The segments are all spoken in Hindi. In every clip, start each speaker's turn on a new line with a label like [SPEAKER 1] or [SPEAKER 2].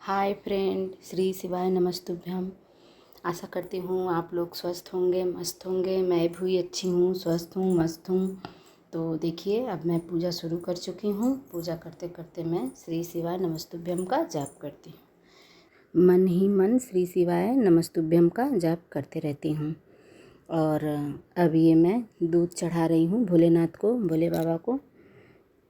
[SPEAKER 1] हाय फ्रेंड, श्री शिवाय नमस्तुभ्यम। आशा करती हूँ आप लोग स्वस्थ होंगे, मस्त होंगे। मैं भी अच्छी हूँ, स्वस्थ हूँ, मस्त हूँ। तो देखिए, अब मैं पूजा शुरू कर चुकी हूँ। पूजा करते करते मैं श्री शिवाय नमस्तुभ्यम का जाप करती हूँ। मन ही मन श्री शिवाय नमस्तुभ्यम का जाप करते रहती हूँ। और अब ये मैं दूध चढ़ा रही हूँ भोलेनाथ को, भोले बाबा को।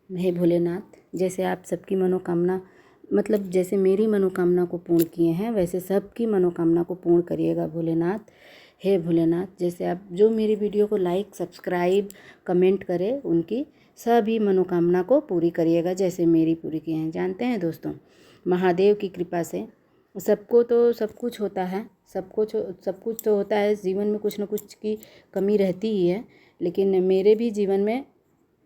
[SPEAKER 1] हे भोलेनाथ, जैसे आप सबकी मनोकामना, मतलब जैसे मेरी मनोकामना को पूर्ण किए हैं, वैसे सबकी मनोकामना को पूर्ण करिएगा भोलेनाथ। हे भोलेनाथ, जैसे आप जो मेरी वीडियो को लाइक, सब्सक्राइब, कमेंट करें, उनकी सभी मनोकामना को पूरी करिएगा, जैसे मेरी पूरी की हैं। जानते हैं दोस्तों, महादेव की कृपा से सबको तो सब कुछ होता है, सब कुछ तो होता है। जीवन में कुछ न कुछ की कमी रहती ही है, लेकिन मेरे भी जीवन में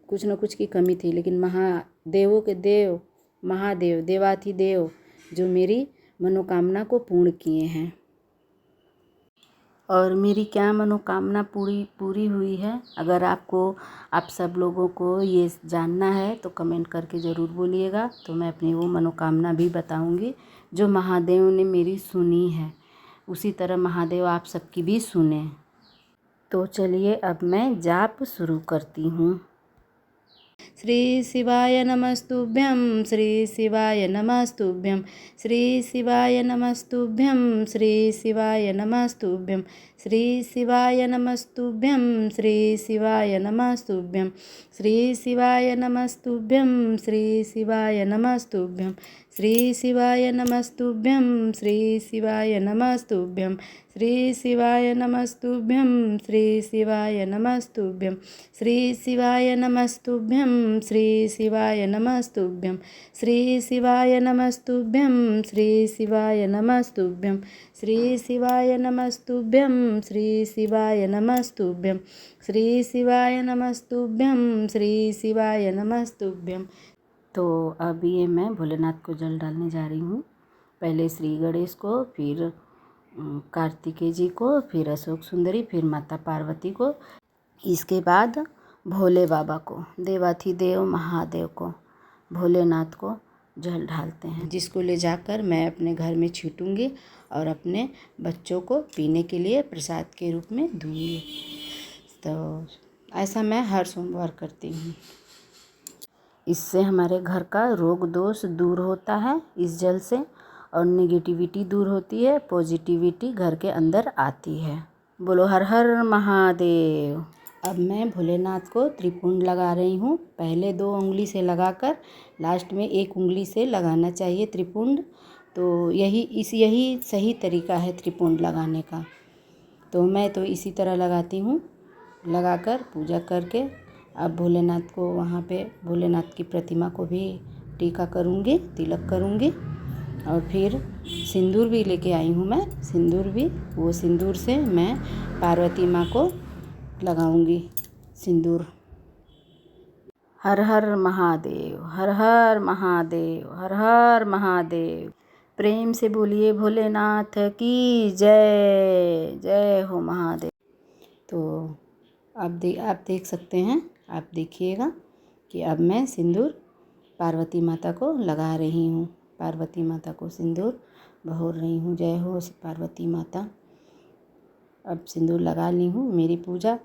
[SPEAKER 1] कुछ न कुछ की कमी थी। लेकिन महादेवों के देव, महादेव, देवाधिदेव जो मेरी मनोकामना को पूर्ण किए हैं। और मेरी क्या मनोकामना पूरी हुई है, अगर आप सब लोगों को ये जानना है तो कमेंट करके ज़रूर बोलिएगा। तो मैं अपनी वो मनोकामना भी बताऊंगी जो महादेव ने मेरी सुनी है। उसी तरह महादेव आप सबकी भी सुने। तो चलिए, अब मैं जाप शुरू करती हूँ। श्री शिवाय नमस्तुभ्यं, श्री शिवाय नमस्तुभ्यं, श्री शिवाय नमस्तुभ्यं, श्री शिवाय नमस्तुभ्यं, श्री शिवाय नमस्तुभ्यं, श्री शिवाय नमस्तुभ्यं, श्री शिवाय नमस्तुभ्यं, श्री शिवाय नमस्तुभ्यं, श्री शिवाय नमस्तुभ्यं, श्री शिवाय नमस्तुभ्यं, श्री शिवाय नमस्तुभ्यं, श्री शिवाय नमस्तुभ्यं, श्री शिवाय नमस्तुभ्यं, श्री शिवाय नमस्तुभ्यं, श्री शिवाय नमस्तुभ्यं, श्री शिवाय नमस्तुभ्यं, श्री शिवाय नमस्तुभ्यं, श्री शिवाय नमस्तुभ्यं, श्री शिवाय नमस्तुभ्यं, श्री शिवाय नमस्तुभ्यं। तो अब ये मैं भोलेनाथ को जल डालने जा रही हूँ। पहले श्री गणेश को, फिर कार्तिकेय जी को, फिर अशोक सुंदरी, फिर माता पार्वती को, इसके बाद भोले बाबा को, देवाधिदेव महादेव को, भोलेनाथ को जल ढालते हैं, जिसको ले जाकर मैं अपने घर में छीटूंगी और अपने बच्चों को पीने के लिए प्रसाद के रूप में दूंगी। तो ऐसा मैं हर सोमवार करती हूँ। इससे हमारे घर का रोग दोष दूर होता है इस जल से, और नेगेटिविटी दूर होती है, पॉजिटिविटी घर के अंदर आती है। बोलो हर हर महादेव। अब मैं भोलेनाथ को त्रिपुंड लगा रही हूँ। पहले 2 उंगली से लगाकर लास्ट में 1 उंगली से लगाना चाहिए त्रिपुंड। तो यही सही तरीका है त्रिपुंड लगाने का। तो मैं तो इसी तरह लगाती हूँ। लगाकर पूजा करके अब भोलेनाथ को, वहाँ पे भोलेनाथ की प्रतिमा को भी टीका करूँगी, तिलक करूँगी। और फिर सिंदूर भी लेके आई हूँ मैं, सिंदूर भी, वो सिंदूर से मैं पार्वती माँ को लगाऊंगी सिंदूर। हर हर महादेव, हर हर महादेव, हर हर महादेव। प्रेम से बोलिए भोलेनाथ की जय, जय हो महादेव। तो आप देख सकते हैं, आप देखिएगा कि अब मैं सिंदूर पार्वती माता को लगा रही हूँ। पार्वती माता को सिंदूर बहोर रही हूँ। जय हो पार्वती माता। अब सिंदूर लगा ली हूँ। मेरी पूजा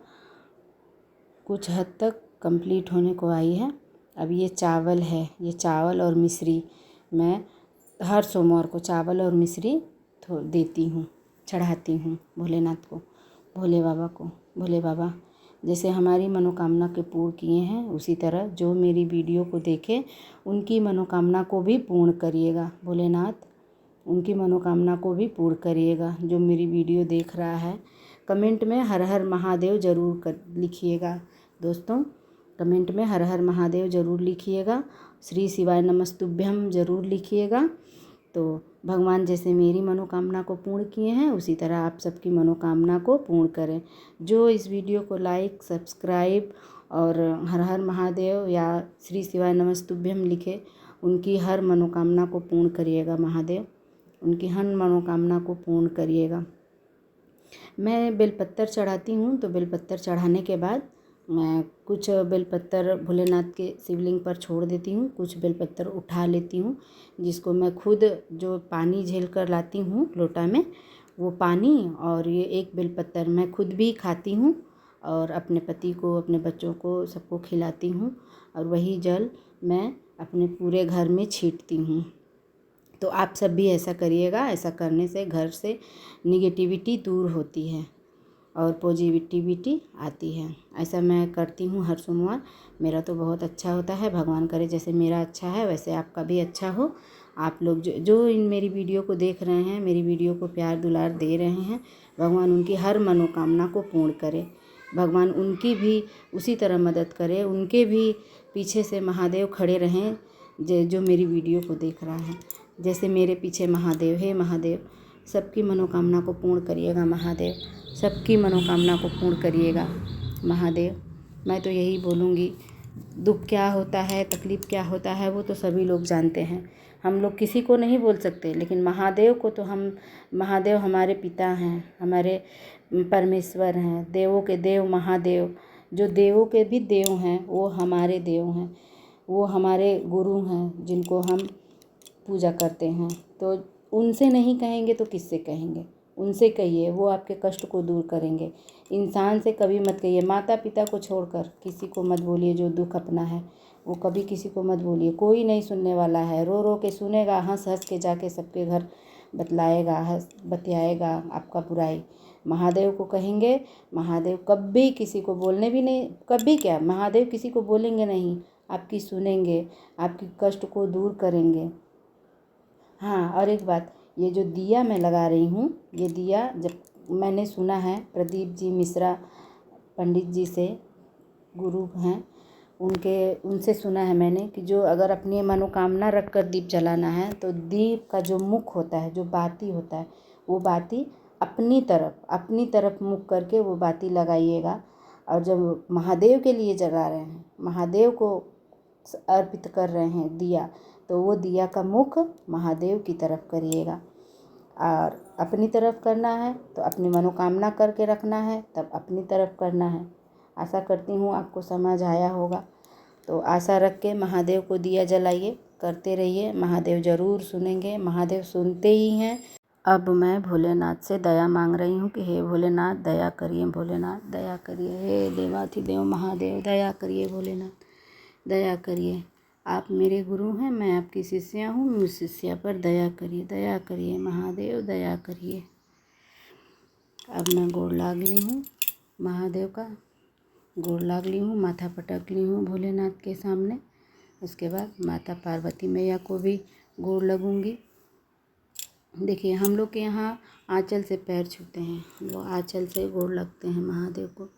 [SPEAKER 1] कुछ हद तक कंप्लीट होने को आई है। अब ये चावल है, ये चावल और मिश्री मैं हर सोमवार को चावल और मिश्री देती हूँ, चढ़ाती हूँ भोलेनाथ को, भोले बाबा को। भोले बाबा जैसे हमारी मनोकामना के पूर्ण किए हैं, उसी तरह जो मेरी वीडियो को देखे उनकी मनोकामना को भी पूर्ण करिएगा भोलेनाथ। उनकी मनोकामना को भी पूर्ण करिएगा। जो मेरी वीडियो देख रहा है, कमेंट में हर हर महादेव ज़रूर लिखिएगा दोस्तों। कमेंट में हर हर महादेव ज़रूर लिखिएगा। श्री शिवाय नमस्तुभ्यम ज़रूर लिखिएगा। तो भगवान जैसे मेरी मनोकामना को पूर्ण किए हैं, उसी तरह आप सबकी मनोकामना को पूर्ण करें। जो इस वीडियो को लाइक, सब्सक्राइब और हर हर महादेव या श्री शिवाय नमस्तुभ्यम लिखे, उनकी हर मनोकामना को पूर्ण करिएगा महादेव। उनकी हर मनोकामना को पूर्ण करिएगा। मैं बेलपत्तर चढ़ाती हूँ, तो बेलपत्तर चढ़ाने के बाद मैं कुछ बेलपत्तर भोलेनाथ के शिवलिंग पर छोड़ देती हूँ, कुछ बेलपत्तर उठा लेती हूँ, जिसको मैं खुद जो पानी झेल कर लाती हूँ लोटा में, वो पानी और ये एक बेलपत्तर मैं खुद भी खाती हूँ और अपने पति को, अपने बच्चों को, सबको खिलाती हूँ। और वही जल मैं अपने पूरे घर में छींटती हूँ। तो आप सब भी ऐसा करिएगा। ऐसा करने से घर से निगेटिविटी दूर होती है और पॉजिटिविटी आती है। ऐसा मैं करती हूँ हर सोमवार। मेरा तो बहुत अच्छा होता है। भगवान करे जैसे मेरा अच्छा है वैसे आपका भी अच्छा हो। आप लोग जो इन मेरी वीडियो को देख रहे हैं, मेरी वीडियो को प्यार दुलार दे रहे हैं, भगवान उनकी हर मनोकामना को पूर्ण करे। भगवान उनकी भी उसी तरह मदद करे, उनके भी पीछे से महादेव खड़े रहें जो मेरी वीडियो को देख रहा है। जैसे मेरे पीछे महादेव, हे महादेव सबकी मनोकामना को पूर्ण करिएगा महादेव, सबकी मनोकामना को पूर्ण करिएगा महादेव। मैं तो यही बोलूँगी, दुख क्या होता है, तकलीफ़ क्या होता है, वो तो सभी लोग जानते हैं। हम लोग किसी को नहीं बोल सकते, लेकिन महादेव को तो महादेव हमारे पिता हैं, हमारे परमेश्वर हैं, देवों के देव महादेव, जो देवों के भी देव हैं, वो हमारे देव हैं, वो हमारे गुरु हैं जिनको हम पूजा करते हैं। तो उनसे नहीं कहेंगे तो किससे कहेंगे? उनसे कहिए, वो आपके कष्ट को दूर करेंगे। इंसान से कभी मत कहिए, माता पिता को छोड़कर किसी को मत बोलिए जो दुख अपना है, वो कभी किसी को मत बोलिए। कोई नहीं सुनने वाला है, रो रो के सुनेगा, हंस हंस के जाके सबके घर बतलाएगा, बतियाएगा आपका बुराई। महादेव को कहेंगे, महादेव कभी किसी को बोलने भी नहीं, कभी क्या, महादेव किसी को बोलेंगे नहीं, आपकी सुनेंगे, आपकी कष्ट को दूर करेंगे। हाँ, और एक बात, ये जो दिया मैं लगा रही हूँ, ये दिया जब मैंने सुना है प्रदीप जी मिश्रा पंडित जी से, गुरु हैं, उनसे सुना है मैंने कि जो अगर अपनी मनोकामना रख कर दीप जलाना है तो दीप का जो मुख होता है, जो बाती होता है, वो बाती अपनी तरफ मुख करके वो बाती लगाइएगा। और जब महादेव के लिए जला रहे हैं, महादेव को अर्पित कर रहे हैं दिया, तो वो दिया का मुख महादेव की तरफ करिएगा। और अपनी तरफ करना है तो अपनी मनोकामना करके रखना है, तब अपनी तरफ करना है। आशा करती हूँ आपको समझ आया होगा। तो आशा रख के महादेव को दिया जलाइए, करते रहिए, महादेव ज़रूर सुनेंगे, महादेव सुनते ही हैं। अब मैं भोलेनाथ से दया मांग रही हूँ कि हे भोलेनाथ दया करिए, भोलेनाथ दया करिए, हे देवाधिदेव महादेव दया करिए, भोलेनाथ दया करिए। आप मेरे गुरु हैं, मैं आपकी शिष्या हूँ, मुझ शिष्या पर दया करिए महादेव दया करिए। अब मैं गोड़ लाग ली हूँ, महादेव का गोड़ लाग ली हूँ, माथा पटक ली हूँ भोलेनाथ के सामने। उसके बाद माता पार्वती मैया को भी गोड़ लगूँगी। देखिए, हम लोग के यहाँ आंचल से पैर छूते हैं, हम लोग आंचल से गोड़ लगते हैं महादेव को।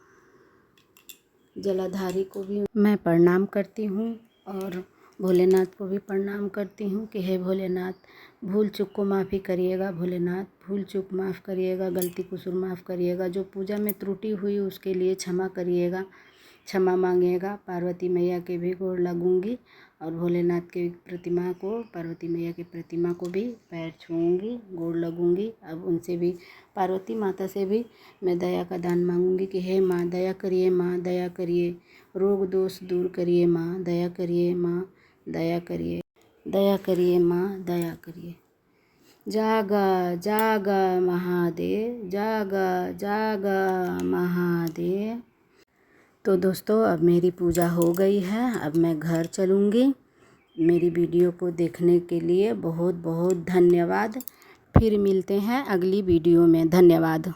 [SPEAKER 1] जलाधारी को भी मैं प्रणाम करती हूँ और भोलेनाथ को भी प्रणाम करती हूँ कि हे भोलेनाथ, भूल चूक को माफ़ी करिएगा भोलेनाथ, भूल चूक माफ़ करिएगा, गलती कसूर माफ़ करिएगा, जो पूजा में त्रुटि हुई उसके लिए क्षमा करिएगा, क्षमा मांगिएगा। पार्वती मैया के भी गोड़ लगूंगी और भोलेनाथ की प्रतिमा को, पार्वती मैया की प्रतिमा को भी पैर छूऊंगी, गोड़ लगूंगी। अब उनसे भी, पार्वती माता से भी मैं दया का दान मांगूंगी कि हे माँ दया करिए, माँ दया करिए, रोग दोष दूर करिए माँ, दया करिए माँ, दया करिए, दया करिए माँ, दया करिए। जागा जागा महादेव, जागा जागा महादेव। तो दोस्तों, अब मेरी पूजा हो गई है, अब मैं घर चलूँगी। मेरी वीडियो को देखने के लिए बहुत बहुत धन्यवाद। फिर मिलते हैं अगली वीडियो में। धन्यवाद।